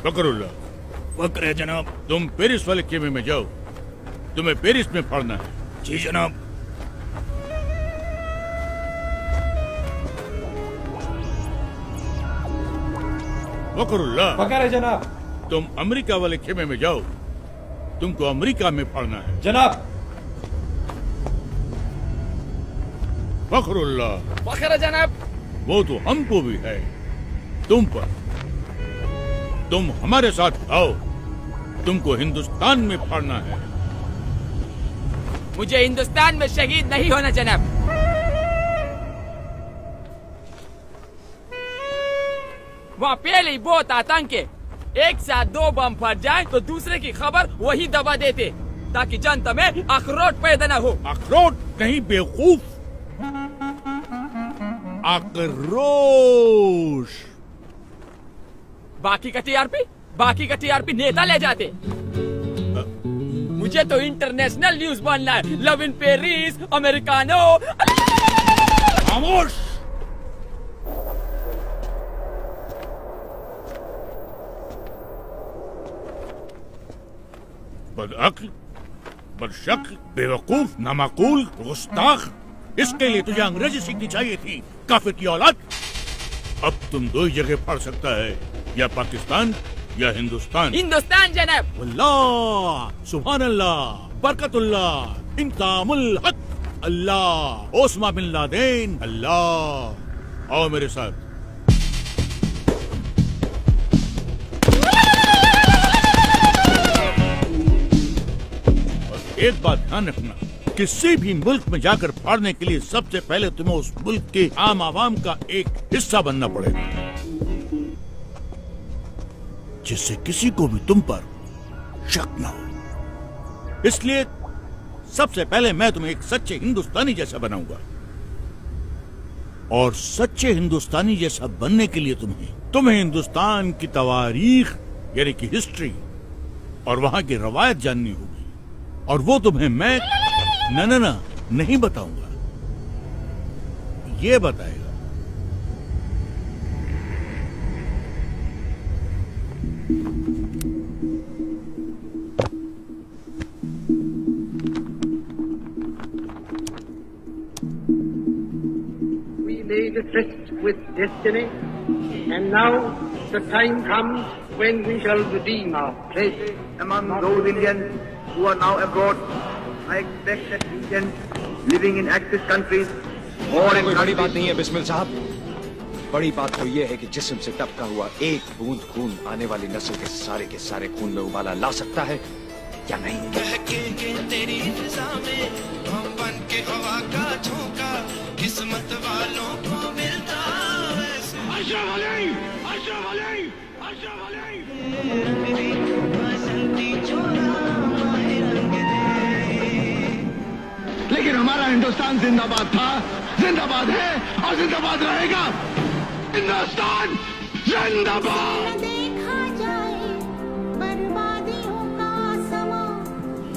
फकरुल्लाह। फक्र है जनाब। तुम पेरिस वाले खेमे में जाओ, तुम्हें पेरिस में पढ़ना है। जी जनाब। फकरुल्लाह। फकर है जनाब। तुम अमेरिका वाले खेमे में जाओ, तुमको अमेरिका में पढ़ना है। जनाब। फखरुल्लाह। फखर है जनाब। वो तो हमको भी है, तुम पर। तुम हमारे साथ आओ, तुमको हिंदुस्तान में पढ़ना है। मुझे हिंदुस्तान में शहीद नहीं होना जनाब। वहाँ पहले ही बहुत आतंक है। एक साथ 2 बम फट जाए तो दूसरे की खबर वही दबा देते, ताकि जनता में अखरोट पैदा न हो। अखरोट नहीं बेवकूफ, आक्रोश। बाकी का टीआरपी नेता ले जाते। मुझे तो इंटरनेशनल न्यूज बनना है। Love in Paris, americano. खामोश। बदअक्ल, बदशक्ल, बेवकूफ, नामाकूल, गुस्ताख। इसके लिए तुझे अंग्रेजी सीखनी चाहिए थी, काफिर की औलाद। अब तुम 2 ही जगह पढ़ सकता है, या पाकिस्तान या हिंदुस्तान। हिंदुस्तान जनाब। अल्लाह, सुभान अल्लाह, बरकतुल्लाह, इंतामुल हक, अल्लाह, ओस्मा बिन लादेन, अल्लाह। आओ मेरे साथ। और एक बात ध्यान रखना, किसी भी मुल्क में जाकर पढ़ने के लिए सबसे पहले तुम्हें उस मुल्क के आम आवाम का एक हिस्सा बनना पड़ेगा, जिससे किसी को भी तुम पर शक न हो। इसलिए सबसे पहले मैं तुम्हें एक सच्चे हिंदुस्तानी जैसा बनाऊंगा, और सच्चे हिंदुस्तानी जैसा बनने के लिए तुम्हें हिंदुस्तान की तवारीख यानी कि हिस्ट्री और वहां की रवायत जाननी होगी, और वो तुम्हें मैं न नहीं बताऊंगा, ये बताएगा। We made a tryst with destiny, and now the time comes when we shall redeem our pledge. Among those Indians who are now abroad, I expect that Indians living in Axis countries or in कोई बड़ी बात नहीं है बिस्मिल साहब। बड़ी बात तो ये है कि जिस्म से टपका हुआ एक बूंद खून आने वाली नस्ल के सारे खून में उबाला ला सकता है या नहीं। तेरी में हम बन के हवा का झोंका, किस्मत वालों को मिलता लेकिन हमारा हिंदुस्तान जिंदाबाद था, जिंदाबाद है और जिंदाबाद रहेगा। हिंदुस्तान जिंदाबाद। देखा जाए बर्बादियों का समा,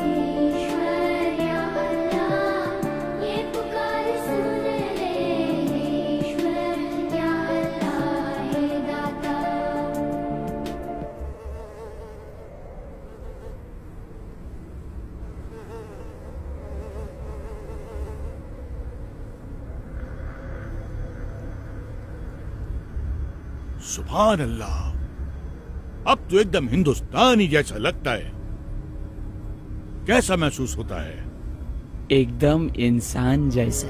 ईश्वर या अल्लाह ये पुकार सुन ले, ईश्वर या अल्लाह हे दाता। सुभान अल्लाह, अब तो एकदम हिंदुस्तानी जैसा लगता है। कैसा महसूस होता है? एकदम इंसान जैसा।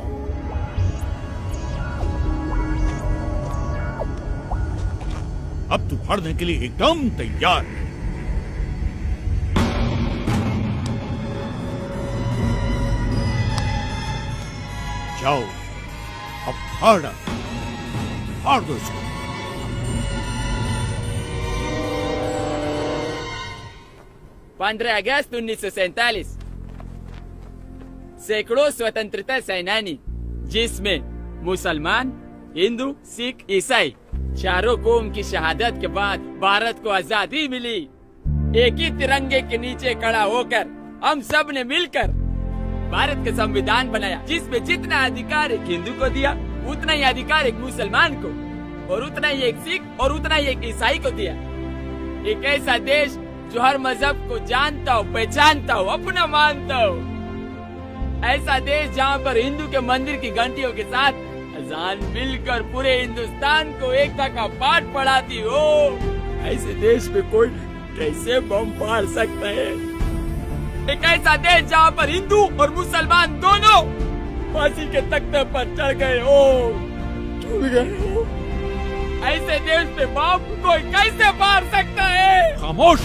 अब तू पढ़ने के लिए एकदम तैयार है। जाओ, अब फाड़ दो इसको। 15 अगस्त 1947 सैकड़ों स्वतंत्रता सेनानी, जिसमें मुसलमान, हिंदू, सिख, ईसाई चारों कौम की शहादत के बाद भारत को आजादी मिली। एक ही तिरंगे के नीचे खड़ा होकर हम सब ने मिलकर भारत का संविधान बनाया, जिसमें जितना अधिकार एक हिंदू को दिया, उतना ही अधिकार एक मुसलमान को, और उतना ही एक सिख और उतना ही एक ईसाई को दिया। एक ऐसा देश जो हर मजहब को जानता हो, पहचानता हो, अपना मानता हो। ऐसा देश जहाँ पर हिंदू के मंदिर की घंटियों के साथ अजान मिलकर पूरे हिंदुस्तान को एकता का पाठ पढ़ाती हो। ऐसे देश पे कोई कैसे बम फाड़ सकता है? एक ऐसा देश जहाँ पर हिंदू और मुसलमान दोनों फांसी के तख्ते पर चढ़ गए हो, झूल गए हो। ऐसे देश पे बम कोई कैसे फाड़ सकता है? खामोश,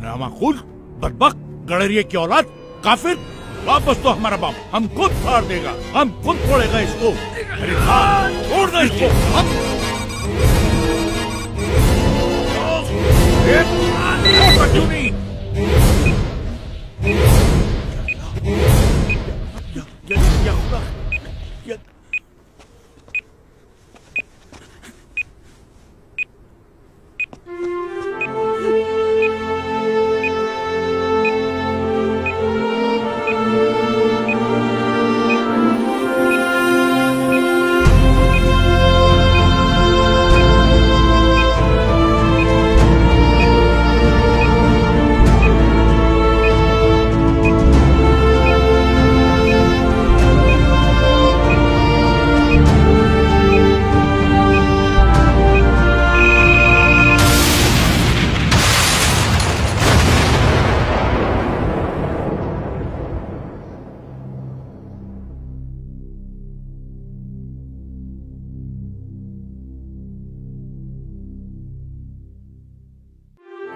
नामाकुल, बदबख्त, गड़रिये की औलाद, काफिर। वापस तो हमारा बम हम खुद फाड़ देगा, हम खुद फोड़ेगा इसको। अरे हाँ, छोड़ दो इसको। हम